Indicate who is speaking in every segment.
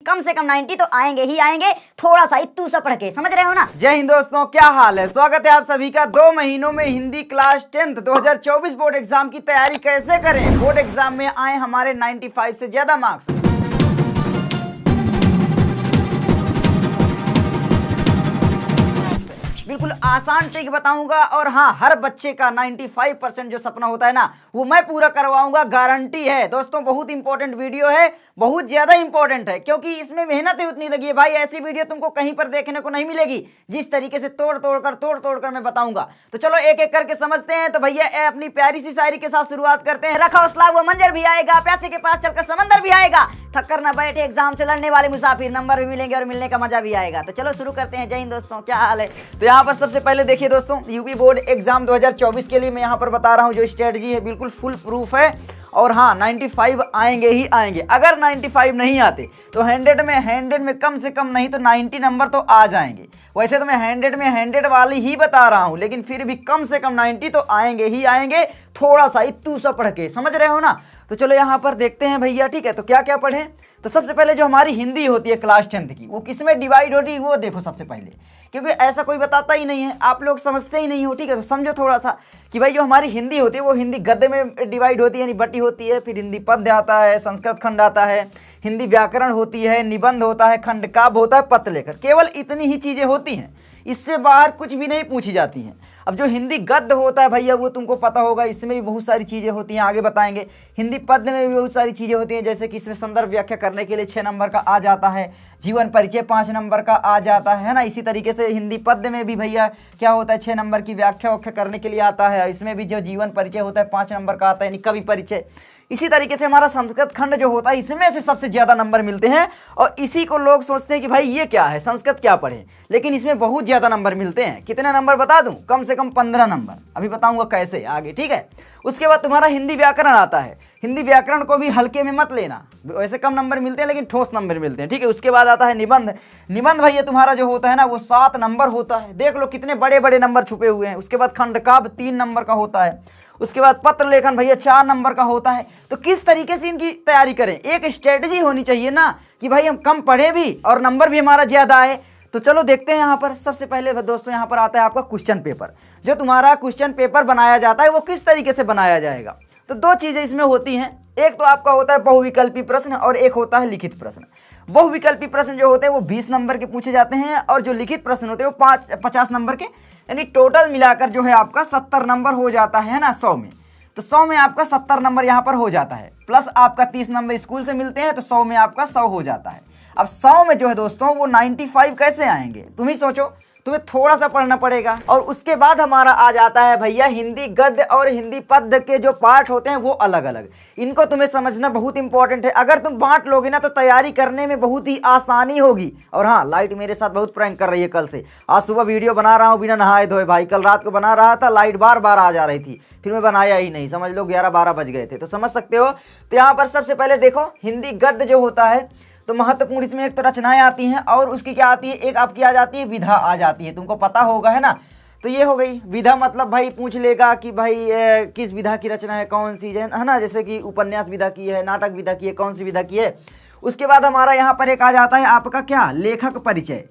Speaker 1: कम से कम 90 तो आएंगे ही आएंगे, थोड़ा सा इत्तू सा पढ़ के, समझ रहे हो ना।
Speaker 2: जय हिंद दोस्तों, क्या हाल है। स्वागत है आप सभी का। 2 महीनों में Hindi class 10th 2024 board exam की तैयारी कैसे करें। बोर्ड एग्जाम में आए हमारे 95 से ज्यादा मार्क्स। बिल्कुल आसान ट्रिक बताऊंगा और हाँ, हर बच्चे का 95% जो सपना होता है ना, वो मैं पूरा करवाऊंगा, गारंटी है दोस्तों। बहुत इंपॉर्टेंट वीडियो है, बहुत ज्यादा इंपॉर्टेंट है, क्योंकि इसमें मेहनत ही उतनी लगी है भाई। ऐसी वीडियो तुमको कहीं पर देखने को नहीं मिलेगी, जिस तरीके से तोड़ तोड़ कर मैं बताऊंगा। तो चलो एक एक करके समझते हैं। तो भैया अपनी प्यारी सी शायरी के साथ शुरुआत करते हैं। रखा हौसला, वो मंजर भी आएगा, प्यासे के पास चलकर समंदर भी आएगा, थक कर ना बैठे एग्जाम से लड़ने वाले मुसाफिर, नंबर भी मिलेंगे और मिलने का मजा भी आएगा। तो चलो शुरू करते हैं। जय हिंद दोस्तों, क्या हाल है। तो यहाँ पर सबसे पहले देखिए दोस्तों, यूपी बोर्ड एग्जाम 2024 के लिए मैं यहाँ पर बता रहा हूँ जो स्ट्रेटजी है, बिल्कुल फुल प्रूफ है। और हाँ, 95 आएंगे ही आएंगे। अगर 95 नहीं आते तो 100 में कम से कम नहीं तो 90 नंबर तो आ जाएंगे। वैसे तो मैं 100 में 100 वाली ही बता रहा हूँ, लेकिन फिर भी कम से कम 90 तो आएंगे ही आएंगे, थोड़ा सा इत्तू सा पढ़ के, समझ रहे हो ना। तो चलो यहाँ पर देखते हैं भैया, ठीक है। तो क्या क्या पढ़ें। तो सबसे पहले जो हमारी हिंदी होती है क्लास 10th की, वो किस में डिवाइड होती है वो देखो सबसे पहले, क्योंकि ऐसा कोई बताता ही नहीं है, आप लोग समझते ही नहीं हो, ठीक है। तो समझो थोड़ा सा कि भाई जो हमारी हिंदी होती है वो हिंदी गद्य में डिवाइड होती है, यानी बटी होती है। फिर हिंदी पद्य आता है, संस्कृत खंड आता है, हिंदी व्याकरण होती है, निबंध होता है, खंड काव्य होता है, पत्र लेखन। केवल इतनी ही चीज़ें होती हैं, इससे बाहर कुछ भी नहीं पूछी जाती हैं। अब जो हिंदी गद्य होता है भैया, वो तुमको पता होगा, इसमें भी बहुत सारी चीज़ें होती हैं, आगे बताएंगे। हिंदी पद्य में भी बहुत सारी चीज़ें होती हैं, जैसे कि इसमें संदर्भ व्याख्या करने के लिए 6 नंबर का आ जाता है, जीवन परिचय 5 नंबर का आ जाता है ना। इसी तरीके से हिंदी पद्य में भी भैया क्या होता है, 6 नंबर की व्याख्या करने के लिए आता है। इसमें भी जो जीवन परिचय होता है 5 नंबर का आता है, यानी कवि परिचय। इसी तरीके से हमारा संस्कृत खंड जो होता है, इसमें से सबसे ज़्यादा नंबर मिलते हैं। और इसी को लोग सोचते हैं कि भाई ये क्या है, संस्कृत क्या पढ़ें, लेकिन इसमें बहुत ज़्यादा नंबर मिलते हैं। कितने नंबर बता दूं, कम से कम 15 नंबर। अभी बताऊंगा कैसे आगे, ठीक है। उसके बाद तुम्हारा हिंदी व्याकरण आता है। हिंदी व्याकरण को भी हल्के में मत लेना, वैसे कम नंबर मिलते हैं लेकिन ठोस नंबर मिलते हैं, ठीक है। उसके बाद आता है निबंध। निबंध भैया तुम्हारा जो होता है ना, वो 7 नंबर होता है। देख लो कितने बड़े बड़े नंबर छुपे हुए हैं। उसके बाद खंड काव्य 3 नंबर का होता है। उसके बाद पत्र लेखन भैया 4 नंबर का होता है। तो किस तरीके से इनकी तैयारी करें, एक स्ट्रेटजी होनी चाहिए ना, कि भाई हम कम पढ़े भी और नंबर भी हमारा ज़्यादा आए। तो चलो देखते हैं। यहाँ पर सबसे पहले दोस्तों यहाँ पर आता है आपका क्वेश्चन पेपर। जो तुम्हारा क्वेश्चन पेपर बनाया जाता है वो किस तरीके से बनाया जाएगा। तो 2 चीज़ें इसमें होती हैं, एक तो आपका होता है बहुविकल्पी प्रश्न और एक होता है लिखित प्रश्न। बहुविकल्पी प्रश्न जो होते हैं वो 20 नंबर के पूछे जाते हैं, और जो लिखित प्रश्न होते हैं वो 50 नंबर के, यानी टोटल मिलाकर जो है आपका 70 नंबर हो जाता है ना 100 में। तो 100 में आपका 70 नंबर यहाँ पर हो जाता है, प्लस आपका 30 नंबर स्कूल से मिलते हैं, तो 100 में आपका 100 हो जाता है। अब 100 में जो है दोस्तों वो 95 कैसे आएंगे, तुम ही सोचो, तुम्हें थोड़ा सा पढ़ना पड़ेगा। और उसके बाद हमारा आ जाता है भैया हिंदी गद्य और हिंदी पद्य के जो पार्ट होते हैं वो अलग अलग। इनको तुम्हें समझना बहुत इंपॉर्टेंट है। अगर तुम बांट लोगे ना तो तैयारी करने में बहुत ही आसानी होगी। और हाँ, लाइट मेरे साथ बहुत प्रैंक कर रही है कल से। आज सुबह वीडियो बना रहा हूँ बिना नहाए धोए भाई, कल रात को बना रहा था, लाइट बार बार आ जा रही थी, फिर मैं बनाया ही नहीं, समझ लो 11-12 बज गए थे। तो समझ सकते हो। तो यहाँ पर सबसे पहले देखो, हिंदी गद्य जो होता है तो महत्वपूर्ण इसमें एक तो रचनाएं आती हैं, और उसकी क्या आती है, एक आपकी आ जाती है विधा आ जाती है, तुमको पता होगा है ना। तो ये हो गई विधा, मतलब भाई पूछ लेगा कि भाई किस विधा की रचना है, कौन सी है ना, जैसे कि उपन्यास विधा की है, नाटक विधा की है, कौन सी विधा की है। उसके बाद हमारा यहाँ पर एक आ जाता है आपका क्या, लेखक परिचय।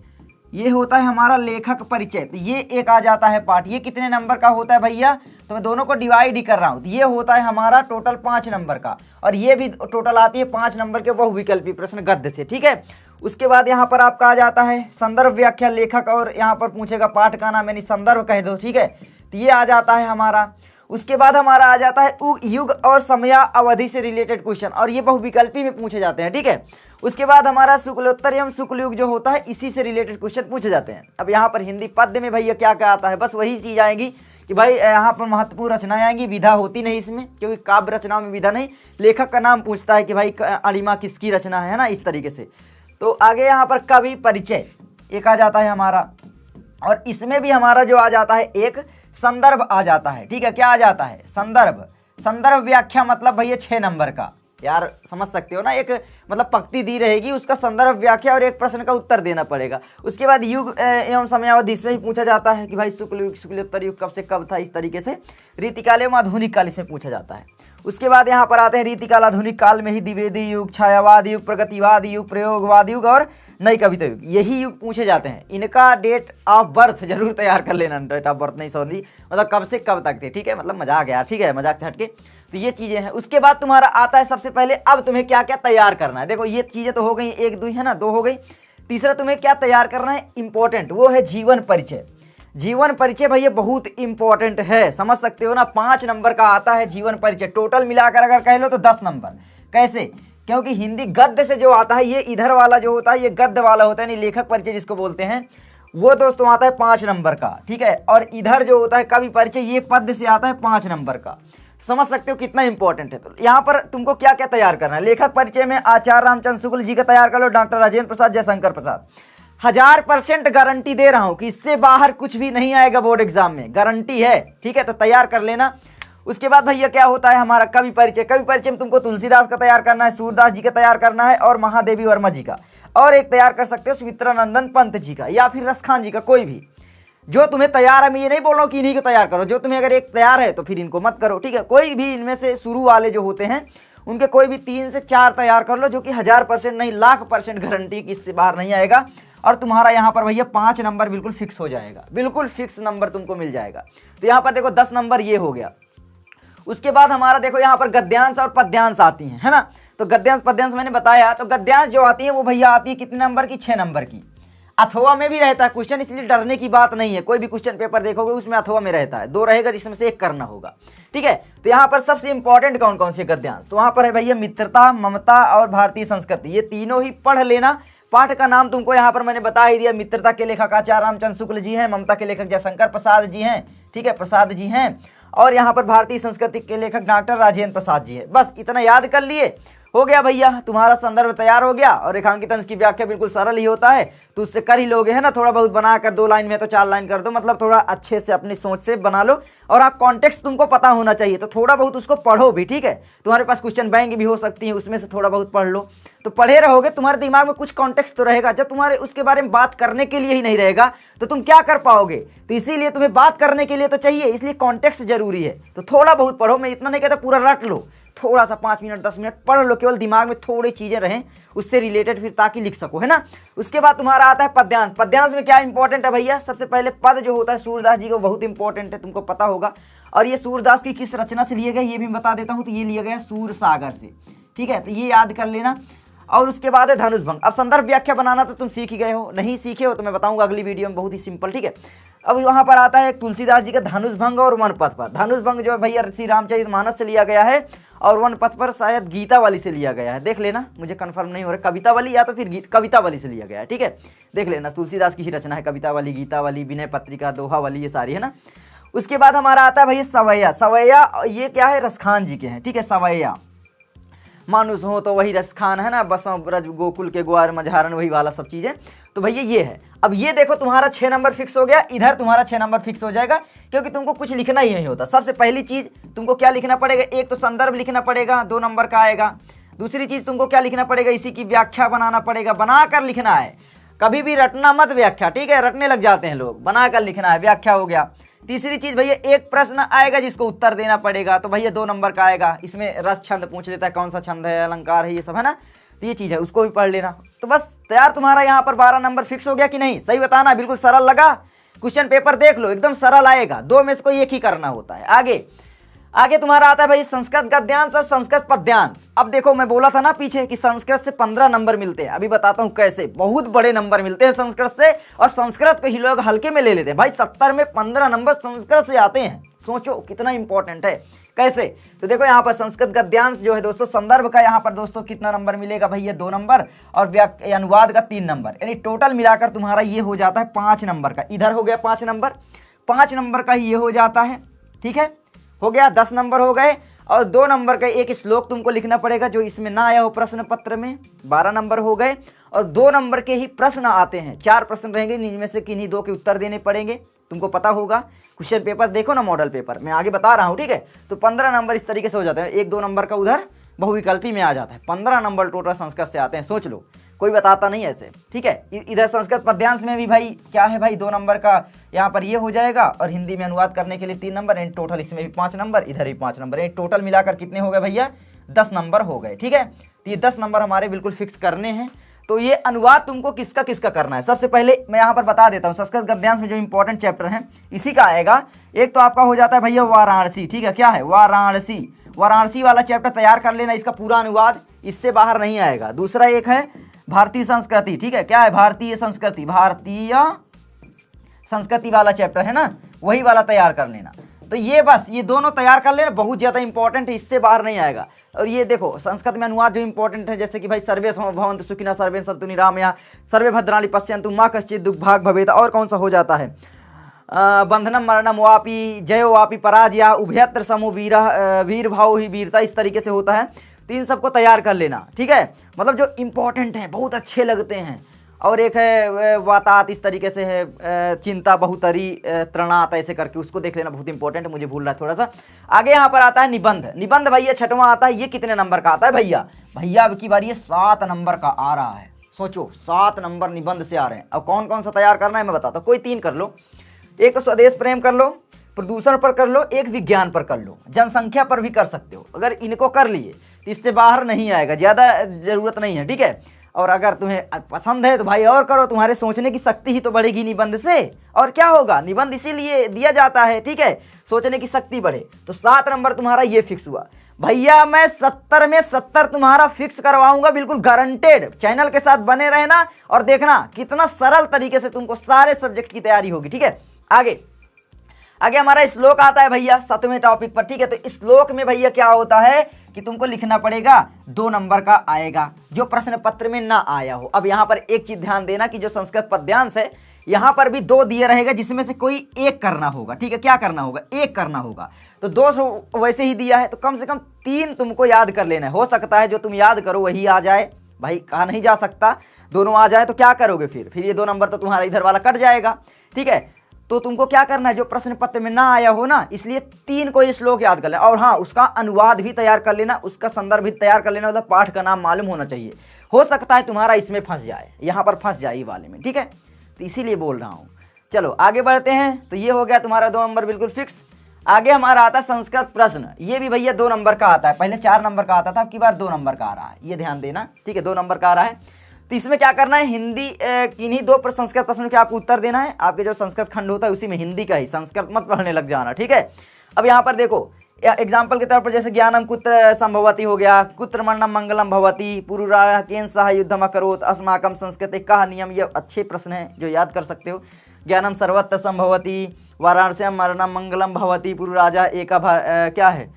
Speaker 2: ये होता है हमारा लेखक परिचय। तो ये एक आ जाता है पार्ट। ये कितने नंबर का होता है भैया, तो मैं दोनों को डिवाइड ही कर रहा हूँ। तो ये होता है हमारा टोटल 5 नंबर का, और ये भी टोटल आती है 5 नंबर के बहुविकल्पी प्रश्न गद्य से, ठीक है। उसके बाद यहाँ पर आपका आ जाता है संदर्भ व्याख्या लेखक, और यहाँ पर पूछेगा पाठ का नाम, यानी संदर्भ कह दो, ठीक है। तो ये आ जाता है हमारा। उसके बाद हमारा आ जाता है युग और समया अवधि से रिलेटेड क्वेश्चन, और ये बहुविकल्पी में पूछे जाते हैं, ठीक है। उसके बाद हमारा शुक्लोत्तर एवं शुक्ल युग जो होता है, इसी से रिलेटेड क्वेश्चन पूछे जाते हैं। अब यहाँ पर हिंदी पद्य में भैया क्या क्या आता है, बस वही चीज़ आएगी कि भाई यहाँ पर महत्वपूर्ण रचनाएं आएंगी, विधा होती नहीं इसमें, क्योंकि काव्य रचनाओं में विधा नहीं। लेखक का नाम पूछता है कि भाई अणिमा किसकी रचना है ना, इस तरीके से। तो आगे यहाँ पर कवि परिचय एक आ जाता है हमारा, और इसमें भी हमारा जो आ जाता है एक संदर्भ आ जाता है, ठीक है। क्या आ जाता है, संदर्भ। संदर्भ व्याख्या मतलब भैया 6 नंबर का, यार समझ सकते हो ना, एक मतलब पंक्ति दी रहेगी, उसका संदर्भ व्याख्या और एक प्रश्न का उत्तर देना पड़ेगा। उसके बाद युग एवं समयावधि, इसमें ही पूछा जाता है कि भाई शुक्ल युग शुक्लोत्तर युग कब से कब था, इस तरीके से। रीतिकाल एवं आधुनिक काल इसमें पूछा जाता है। उसके बाद यहाँ पर आते हैं रीतिकाल आधुनिक काल में ही द्विवेदी युग, छायावाद युग, प्रगतिवाद युग, प्रयोगवाद युग और नई कविता युग, यही युग पूछे जाते हैं। इनका डेट ऑफ बर्थ जरूर तैयार कर लेना, डेट ऑफ बर्थ नहीं सॉरी, मतलब कब से कब तक थे, ठीक है, मतलब मजाक यार, ठीक है, मजाक से हटके। तो ये चीजें हैं। उसके बाद तुम्हारा आता है सबसे पहले अब तुम्हें क्या क्या तैयार करना है। देखो ये चीजें तो हो गई, एक दो है ना, दो हो गई। तीसरा तुम्हें क्या तैयार करना है इंपॉर्टेंट, वो है जीवन परिचय। जीवन परिचय भैया बहुत इंपॉर्टेंट है, समझ सकते हो ना। 5 नंबर का आता है जीवन परिचय, टोटल मिलाकर अगर कह लो तो 10 नंबर। कैसे? क्योंकि हिंदी गद्य से जो आता है, ये इधर वाला जो होता है ये गद्य वाला होता है, नहीं लेखक परिचय जिसको बोलते हैं, वो दोस्तों आता है 5 नंबर का, ठीक है। और इधर जो होता है कवि परिचय, ये पद्य से आता है 5 नंबर का। समझ सकते हो कितना इंपॉर्टेंट है। तो यहाँ पर तुमको क्या क्या तैयार करना है। लेखक परिचय में आचार्य रामचंद्र शुक्ल जी का तैयार कर लो, डॉक्टर राजेंद्र प्रसाद, जयशंकर प्रसाद। 1000% गारंटी दे रहा हूं कि इससे बाहर कुछ भी नहीं आएगा बोर्ड एग्जाम में, गारंटी है, ठीक है। तो तैयार कर लेना। उसके बाद भैया क्या होता है हमारा कवि परिचय। कवि परिचय में तुमको तुलसीदास का तैयार करना है, सूरदास जी का तैयार करना है और महादेवी वर्मा जी का, और एक तैयार कर सकते हो सुमित्रानंदन पंत जी का या फिर रसखान जी का, कोई भी जो तुम्हें तैयार है। मैं ये नहीं बोल रहा हूँ कि इन्हीं को तैयार करो, जो तुम्हें अगर एक तैयार है तो फिर इनको मत करो, ठीक है। कोई भी इनमें से शुरू वाले जो होते हैं उनके कोई भी 3 से 4 तैयार कर लो, जो कि 1000% नहीं, 1,00,000% गारंटी कि इससे बाहर नहीं आएगा। और तुम्हारा यहाँ पर भैया 5 नंबर बिल्कुल फिक्स हो जाएगा, बिल्कुल फिक्स नंबर तुमको मिल जाएगा। तो यहाँ पर देखो 10 नंबर ये हो गया। उसके बाद हमारा देखो यहाँ पर गद्यांश और पद्यांश आती हैं, है ना। तो गद्यांश पद्यांश मैंने बताया। तो गद्यांश जो आती है वो भैया आती है कितने नंबर की, 6 नंबर की। अथवा में भी रहता है क्वेश्चन, इसलिए डरने की बात नहीं है। कोई भी क्वेश्चन पेपर देखोगे उसमें अथवा में रहता है, 2 रहेगा जिसमें से 1 करना होगा, ठीक है। तो यहाँ पर सबसे इंपॉर्टेंट कौन कौन से गद्यांश, तो वहाँ पर है भैया मित्रता, ममता और भारतीय संस्कृति। ये तीनों ही पढ़ लेना। पाठ का नाम तुमको यहाँ पर मैंने बता ही दिया। मित्रता के लेखक आचार्य रामचंद्र शुक्ल जी हैं, ममता के लेखक जयशंकर प्रसाद जी हैं, ठीक है, प्रसाद जी हैं, और यहाँ पर भारतीय संस्कृति के लेखक डॉक्टर राजेंद्र प्रसाद जी हैं। बस इतना याद कर लिए, हो गया भैया, तुम्हारा संदर्भ तैयार हो गया। और रेखांकित अंश की व्याख्या बिल्कुल सरल ही होता है, तो उससे कर ही लोगे, है ना। थोड़ा बहुत बनाकर 2 लाइन में तो 4 लाइन कर दो, मतलब थोड़ा अच्छे से अपनी सोच से बना लो। और आप कॉन्टेक्स्ट तुमको पता होना चाहिए, तो थोड़ा बहुत उसको पढ़ो भी, ठीक है। तुम्हारे पास क्वेश्चन बैंक भी हो सकती है, उसमें से थोड़ा बहुत पढ़ लो। तो पढ़े रहोगे, तुम्हारे दिमाग में कुछ कॉन्टेक्स्ट तो रहेगा। जब तुम्हारे उसके बारे में बात करने के लिए ही नहीं रहेगा तो तुम क्या कर पाओगे। तो इसीलिए तुम्हें बात करने के लिए तो चाहिए, इसलिए कॉन्टेक्स्ट जरूरी है। तो थोड़ा बहुत पढ़ो, मैं इतना नहीं कहता पूरा रट लो, थोड़ा सा 5 मिनट 10 मिनट पढ़ लो, केवल दिमाग में थोड़ी चीजें रहें उससे रिलेटेड, फिर ताकि लिख सको, है ना। उसके बाद तुम्हारा आता है पद्यांश। पद्यांश में क्या इंपॉर्टेंट है भैया, सबसे पहले पद जो होता है सूरदास जी का बहुत इंपॉर्टेंट है, तुमको पता होगा। और ये सूरदास की किस रचना से लिए गए ये भी बता देता हूँ। तो ये लिया गया सूर सागर से, ठीक है, तो ये याद कर लेना। और उसके बाद है धनुष भंग। अब संदर्भ व्याख्या बनाना तो तुम सीख ही गए हो, नहीं सीखे हो तो मैं बताऊंगा अगली वीडियो में, बहुत ही सिंपल, ठीक है। अब वहां पर आता है तुलसीदास जी का धनुष भंग और वन पथ पर। धनुष भंग जो है भैया श्री रामचरितमानस से लिया गया है, और वन पथ पर शायद गीता वाली से लिया गया है, देख लेना, मुझे कंफर्म नहीं हो रहा, कविता वाली या तो फिर कविता वाली से लिया गया है, ठीक है, देख लेना। तुलसीदास की ही रचना है, कविता वाली, गीता वाली, विनय पत्रिका, दोहा वाली, ये सारी है ना। उसके बाद हमारा आता है भैया सवैया। सवैया ये क्या है, रसखान जी के हैं, ठीक है। सवैया मानुष हो तो वही रसखान, है ना, बसों ब्रज गोकुल के ग्वार मझारन, वही वाला सब चीजें। तो भैया ये है। अब ये देखो तुम्हारा 6 नंबर फिक्स हो गया, इधर तुम्हारा 6 नंबर फिक्स हो जाएगा, क्योंकि तुमको कुछ लिखना ही नहीं होता। सबसे पहली चीज तुमको क्या लिखना पड़ेगा, एक तो संदर्भ लिखना पड़ेगा, 2 नंबर का आएगा। दूसरी चीज तुमको क्या लिखना पड़ेगा, इसी की व्याख्या बनाना पड़ेगा, बनाकर लिखना है। कभी भी रटना मत व्याख्या, ठीक है, रटने लग जाते हैं लोग, बनाकर लिखना है, व्याख्या हो गया। तीसरी चीज भैया एक प्रश्न आएगा जिसको उत्तर देना पड़ेगा, तो भैया 2 नंबर का आएगा। इसमें रस छंद पूछ लेता है, कौन सा छंद है, अलंकार है, ये सब है ना, तो ये चीज है, उसको भी पढ़ लेना। तो बस तैयार, तुम्हारा यहाँ पर 12 नंबर फिक्स हो गया कि नहीं, सही बताना। बिल्कुल सरल लगा, क्वेश्चन पेपर देख लो, एकदम सरल आएगा, 2 में से कोई एक ही करना होता है। आगे तुम्हारा आता है भाई संस्कृत गद्यांश और संस्कृत पद्यांश। अब देखो मैं बोला था ना पीछे कि संस्कृत से 15 नंबर मिलते हैं, अभी बताता हूं कैसे। बहुत बड़े नंबर मिलते हैं संस्कृत से, और संस्कृत को ही लोग हल्के में ले लेते हैं भाई। 70 में 15 नंबर संस्कृत से आते हैं, सोचो कितना इंपॉर्टेंट है। कैसे, तो देखो यहाँ पर संस्कृत गद्यांश जो है दोस्तों, संदर्भ का यहाँ पर दोस्तों कितना नंबर मिलेगा भैया, 2 नंबर, और अनुवाद का 3 नंबर, यानी टोटल मिलाकर तुम्हारा ये हो जाता है 5 नंबर का। इधर हो गया 5 नंबर, 5 नंबर का ही ये हो जाता है, ठीक है, हो गया 10 नंबर हो गए। और 2 नंबर का एक श्लोक तुमको लिखना पड़ेगा जो इसमें ना आया हो प्रश्न पत्र में, 12 नंबर हो गए। और 2 नंबर के ही प्रश्न आते हैं, 4 प्रश्न रहेंगे, इनमें से किन्हीं 2 के उत्तर देने पड़ेंगे, तुमको पता होगा। क्वेश्चन पेपर देखो ना, मॉडल पेपर मैं आगे बता रहा हूँ, ठीक है। तो 15 नंबर इस तरीके से हो जाते हैं, 1-2 नंबर का उधर बहुविकल्पी में आ जाता है। 15 नंबर टोटल संस्कृत से आते हैं, सोच लो, कोई बताता नहीं ऐसे, ठीक है। इधर संस्कृत पद्यांश में भी भाई क्या है भाई, 2 नंबर का यहाँ पर ये हो जाएगा और हिंदी में अनुवाद करने के लिए 3 नंबर, एंड टोटल इसमें भी 5 नंबर, इधर भी 5 नंबर, एंड टोटल मिलाकर कितने हो गए भैया 10 नंबर हो गए। ठीक है, तो ये 10 नंबर हमारे बिल्कुल फिक्स करने हैं। तो ये अनुवाद तुमको किसका किसका करना है, सबसे पहले मैं यहाँ पर बता देता हूँ। संस्कृत गद्यांश में जो इंपॉर्टेंट चैप्टर है इसी का आएगा। एक तो आपका हो जाता है भैया वाराणसी, ठीक है, क्या है वाराणसी, वाराणसी वाला चैप्टर तैयार कर लेना, इसका पूरा अनुवाद इससे बाहर नहीं आएगा। दूसरा एक है भारतीय संस्कृति, ठीक है, क्या है भारतीय संस्कृति, भारतीय संस्कृति वाला चैप्टर है ना, वही वाला तैयार कर लेना। तो ये बस ये दोनों तैयार कर लेना, बहुत ज़्यादा इंपॉर्टेंट है, इससे बाहर नहीं आएगा। और ये देखो संस्कृत में अनुवाद जो इंपॉर्टेंट है, जैसे कि भाई सर्वे भवन्तु सुखिनः सर्वे सन्तु निरामया सर्वे भद्राणि पश्यन्तु मा कश्चित् दुःखभाग् भवेत्, और कौन सा हो जाता है बंधनम मरणम वापि जयो वापि पराजया उभयत्र समो वीर भाव ही वीरता, इस तरीके से होता है। तो इन सबको तैयार कर लेना, ठीक है, मतलब जो इंपॉर्टेंट हैं बहुत अच्छे लगते हैं। और एक है वातात, इस तरीके से है चिंता बहुतरी त्रणात, ऐसे करके उसको देख लेना, बहुत इंपॉर्टेंट है, मुझे भूल रहा है थोड़ा सा। आगे यहाँ पर आता है निबंध, निबंध भैया छठवां आता है। ये कितने नंबर का आता है भैया, भैया अब की बार ये 7 नंबर का आ रहा है। सोचो 7 नंबर निबंध से आ रहे हैं। अब कौन कौन सा तैयार करना है मैं बताता हूँ, कोई 3 कर लो। एक तो स्वदेश प्रेम कर लो, प्रदूषण पर कर लो, एक विज्ञान पर कर लो, जनसंख्या पर भी कर सकते हो। अगर इनको कर लिए तो इससे बाहर नहीं आएगा, ज़्यादा ज़रूरत नहीं है, ठीक है। और अगर तुम्हें पसंद है तो भाई और करो, तुम्हारे सोचने की शक्ति ही तो बढ़ेगी निबंध से, और क्या होगा, निबंध इसीलिए दिया जाता है, ठीक है, सोचने की शक्ति बढ़े। तो 7 नंबर तुम्हारा ये फिक्स हुआ भैया। मैं 70 में 70 तुम्हारा फिक्स करवाऊंगा, बिल्कुल गारंटेड। चैनल के साथ बने रहना और देखना कितना सरल तरीके से तुमको सारे सब्जेक्ट की तैयारी होगी, ठीक है। आगे आगे हमारा श्लोक आता है भैया 7वें टॉपिक पर, ठीक है। तो इस श्लोक में भैया क्या होता है कि तुमको लिखना पड़ेगा, 2 नंबर का आएगा जो प्रश्न पत्र में ना आया हो। अब यहाँ पर एक चीज ध्यान देना कि जो संस्कृत पद्यांश है यहाँ पर भी 2 दिए रहेगा, जिसमें से कोई एक करना होगा, ठीक है। क्या करना होगा, एक करना होगा। तो 2 वैसे ही दिया है, तो कम से कम 3 तुमको याद कर लेना है। हो सकता है जो तुम याद करो वही आ जाए, भाई कहा नहीं जा सकता, दोनों आ जाए तो क्या करोगे फिर ये 2 नंबर तो तुम्हारा इधर वाला कट जाएगा, ठीक है। तो तुमको क्या करना है, जो प्रश्न पत्र में ना आया हो ना, इसलिए 3 को ये श्लोक याद कर लेना। और हाँ, उसका अनुवाद भी तैयार कर लेना, उसका संदर्भ भी तैयार कर लेना, मतलब पाठ का नाम मालूम होना चाहिए। हो सकता है तुम्हारा इसमें फंस जाए, यहाँ पर फंस जाए ये वाले में, ठीक है। तो इसीलिए बोल रहा हूँ। चलो आगे बढ़ते हैं। तो ये हो गया तुम्हारा 2 नंबर बिल्कुल फिक्स। आगे हमारा आता है संस्कृत प्रश्न, ये भी भैया 2 नंबर का आता है। पहले 4 नंबर का आता था, अब की बार 2 नंबर का आ रहा है, ये ध्यान देना, ठीक है, 2 नंबर का आ रहा है। तो इसमें क्या करना है, हिंदी किन्हीं 2 संस्कृत प्रश्नों के आपको उत्तर देना है। आपके जो संस्कृत खंड होता है उसी में हिंदी का ही, संस्कृत मत पढ़ने लग जाना, ठीक है। अब यहाँ पर देखो एग्जाम्पल के तौर पर, जैसे ज्ञानम कुत्र संभवती हो गया, कुत्र मरणम मंगलम भवती, पुरुराः केन सह युद्धम अकरोत् अस्माकं संस्कृते कः नियम, ये अच्छे प्रश्न हैं जो याद कर सकते हो। ज्ञानम सर्वत्र संभवती, वाराणस्याम मरणम मंगलम भवती, पुरुराजा एका क्या है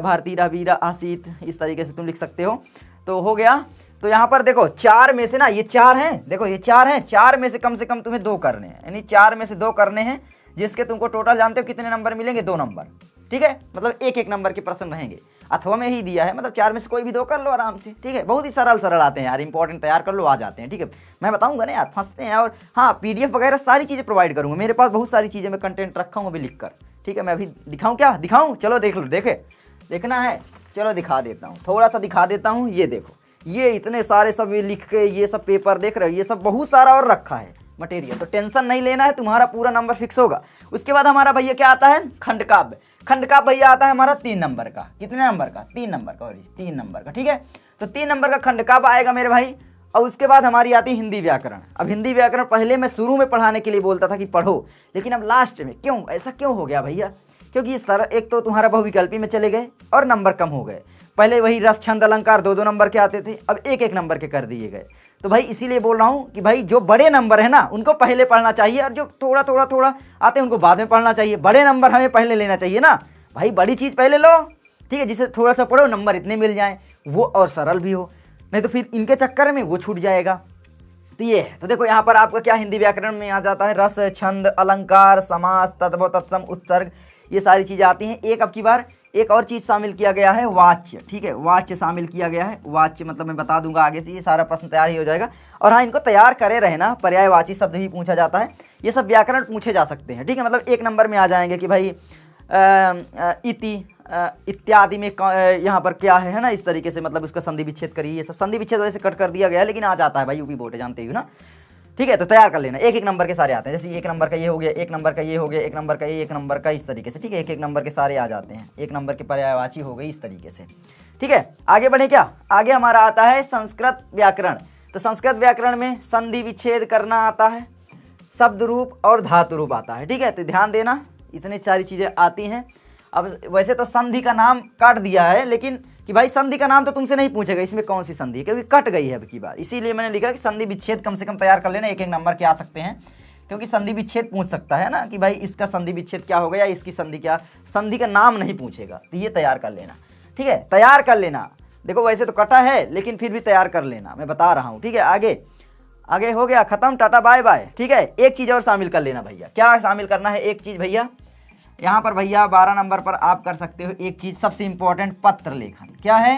Speaker 2: भारतीय वीरा आसीत, इस तरीके से तुम लिख सकते हो। तो हो गया। तो यहाँ पर देखो 4 में से ना, ये 4 हैं, देखो ये 4 हैं, 4 में से कम तुम्हें 2 करने हैं, यानी 4 में से 2 करने हैं, जिसके तुमको टोटल जानते हो कितने नंबर मिलेंगे, 2 नंबर, ठीक है। मतलब 1-1 नंबर के प्रश्न रहेंगे, अथवा में ही दिया है, मतलब 4 में से कोई भी 2 कर लो आराम से, ठीक है। बहुत ही सरल आते हैं यार, इंपॉर्टेंट तैयार कर लो, आ जाते हैं, ठीक है। मैं बताऊंगा ना यार, फंसते हैं। और हाँ, PDF वगैरह सारी चीज़ें प्रोवाइड करूँगा, मेरे पास बहुत सारी चीज़ें मैं कंटेंट रखा हूँ अभी लिख कर, ठीक है। मैं अभी दिखाऊँ, क्या दिखाऊँ, चलो देख लो, देखना है, चलो दिखा देता हूँ, थोड़ा सा दिखा देता हूँ। ये देखो, ये इतने सारे सब लिख के, ये सब पेपर देख रहे हो, ये सब बहुत सारा और रखा है मटेरियल, तो टेंशन नहीं लेना है, तुम्हारा पूरा नंबर फिक्स होगा। उसके बाद हमारा भैया क्या आता है, खंड काव्य। खंड काव्य भैया आता है हमारा 3 नंबर का, कितने नंबर का, 3 नंबर का, और 3 नंबर का, ठीक है। तो 3 नंबर का खंड काव्य आएगा मेरे भाई। और उसके बाद हमारी आती है हिंदी व्याकरण। अब हिंदी व्याकरण पहले मैं शुरू में पढ़ाने के लिए बोलता था कि पढ़ो, लेकिन अब लास्ट में क्यों, ऐसा क्यों हो गया भैया, क्योंकि सर एक तो तुम्हारा बहुविकल्पी में चले गए और नंबर कम हो गए। पहले वही रस छंद अलंकार 2-2 नंबर के आते थे, अब 1-1 नंबर के कर दिए गए। तो भाई इसीलिए बोल रहा हूँ कि भाई जो बड़े नंबर है ना उनको पहले पढ़ना चाहिए, और जो थोड़ा आते हैं उनको बाद में पढ़ना चाहिए। बड़े नंबर हमें पहले लेना चाहिए ना भाई, बड़ी चीज़ पहले लो, ठीक है, जिसे थोड़ा सा पढ़ो नंबर इतने मिल जाएँ, वो और सरल भी हो, नहीं तो फिर इनके चक्कर में वो छूट जाएगा। तो ये है। तो देखो यहाँ पर आपका क्या हिंदी व्याकरण में आ जाता है, रस छंद अलंकार समास तद्भव तत्सम उत्सर्ग, ये सारी चीज़ें आती हैं। एक अब की बार एक और चीज़ शामिल किया गया है, वाच्य, ठीक है, वाच्य शामिल किया गया है। वाच्य मतलब मैं बता दूंगा आगे से, ये सारा प्रश्न तैयार ही हो जाएगा। और हाँ, इनको तैयार करे रहना, पर्यायवाची शब्द भी पूछा जाता है, ये सब व्याकरण पूछे जा सकते हैं, ठीक है। मतलब 1 नंबर में आ जाएंगे कि भाई इति इत्यादि में यहाँ पर क्या है ना, इस तरीके से, मतलब उसका संधि विच्छेद करिए, ये सब संधि विच्छेद वैसे कट कर दिया गया है, लेकिन आ जाता है भाई, यूपी बोर्ड जानते हो ना। ठीक है। तो तैयार कर लेना, एक एक नंबर के सारे आते हैं। जैसे एक नंबर का ये हो गया, एक नंबर का ये हो गया, एक नंबर का ये, एक नंबर का इस तरीके से, ठीक है। एक एक नंबर के सारे आ जाते हैं, एक नंबर की पर्यायवाची हो गई इस तरीके से, ठीक है। आगे बढ़े क्या, आगे हमारा आता है संस्कृत व्याकरण। तो संस्कृत व्याकरण में संधि विच्छेद करना आता है, शब्द रूप और धातु रूप आता है, ठीक है। तो ध्यान देना, इतनी सारी चीज़ें आती हैं। अब वैसे तो संधि का नाम काट दिया है, लेकिन कि भाई संधि का नाम तो तुमसे नहीं पूछेगा इसमें कौन सी संधि है, क्योंकि कट गई है अब की बार। इसीलिए मैंने लिखा कि संधि विच्छेद कम से कम तैयार कर लेना, एक एक नंबर के आ सकते हैं, क्योंकि संधि विच्छेद पूछ सकता है ना कि भाई इसका संधि विच्छेद क्या हो गया, इसकी संधि क्या, संधि का नाम नहीं पूछेगा। तो ये तैयार कर लेना, ठीक है, तैयार कर लेना। देखो वैसे तो कटा है, लेकिन फिर भी तैयार कर लेना, मैं बता रहा हूँ, ठीक है। आगे आगे हो गया खत्म, टाटा बाय बाय, ठीक है। एक चीज़ और शामिल कर लेना भैया, क्या शामिल करना है, एक चीज़ भैया यहाँ पर भैया 12 नंबर पर आप कर सकते हो एक चीज़ सबसे इंपॉर्टेंट, पत्र लेखन। क्या है,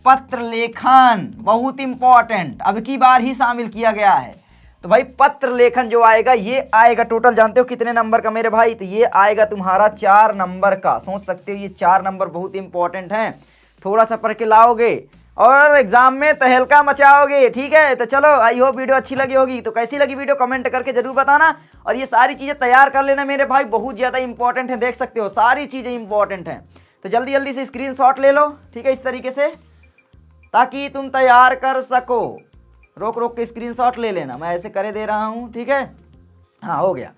Speaker 2: पत्र लेखन, बहुत इंपॉर्टेंट, अब की बार ही शामिल किया गया है। तो भाई पत्र लेखन जो आएगा, ये आएगा टोटल जानते हो कितने नंबर का मेरे भाई, तो ये आएगा तुम्हारा 4 नंबर का। सोच सकते हो ये 4 नंबर बहुत इंपॉर्टेंट हैं, थोड़ा सा पढ़ के लाओगे और एग्जाम में तहलका मचाओगे, ठीक है। तो चलो, आई होप वीडियो अच्छी लगी होगी। तो कैसी लगी वीडियो कमेंट करके जरूर बताना, और ये सारी चीज़ें तैयार कर लेना मेरे भाई, बहुत ज़्यादा इंपॉर्टेंट है, देख सकते हो सारी चीज़ें इंपॉर्टेंट हैं। तो जल्दी जल्दी से स्क्रीनशॉट ले लो, ठीक है, इस तरीके से, ताकि तुम तैयार कर सको। रोक रोक के स्क्रीनशॉट ले लेना, मैं ऐसे करे दे रहा हूँ, ठीक है। हाँ हो गया।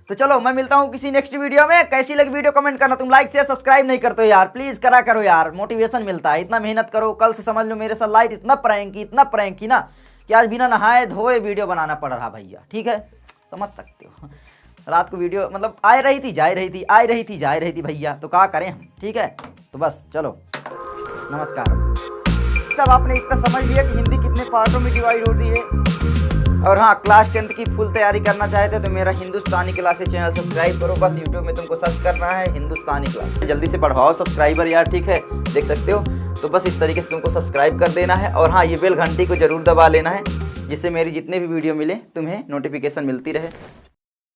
Speaker 2: तो चलो मैं मिलता हूँ किसी नेक्स्ट वीडियो में। कैसी लगी वीडियो कमेंट करना, तुम लाइक शेयर सब्सक्राइब नहीं करते हो यार, प्लीज करा करो यार, मोटिवेशन मिलता है। इतना मेहनत करो, कल से समझ लो मेरे साथ लाइट इतना प्रैंक की ना कि आज बिना नहाए धोए वीडियो बनाना पड़ रहा भैया, ठीक है, समझ सकते हो। रात को वीडियो मतलब आ रही थी जा रही थी, आ रही थी जा रही थी भैया, तो क्या करें हम, ठीक है। तो बस चलो, नमस्कार। सब आपने इतना समझ लिया कि हिंदी कितने पार्टों में डिवाइड होती है। और हाँ, क्लास 10th की फुल तैयारी करना चाहते तो मेरा हिंदुस्तानी क्लासेस चैनल सब्सक्राइब करो, बस यूट्यूब में तुमको सर्च करना है हिंदुस्तानी क्लास। जल्दी से बढ़ाओ सब्सक्राइबर यार, ठीक है, देख सकते हो। तो बस इस तरीके से तुमको सब्सक्राइब कर देना है, और हाँ ये बेल घंटी को जरूर दबा लेना है, जिससे मेरी जितने भी वीडियो मिले तुम्हें नोटिफिकेशन मिलती रहे।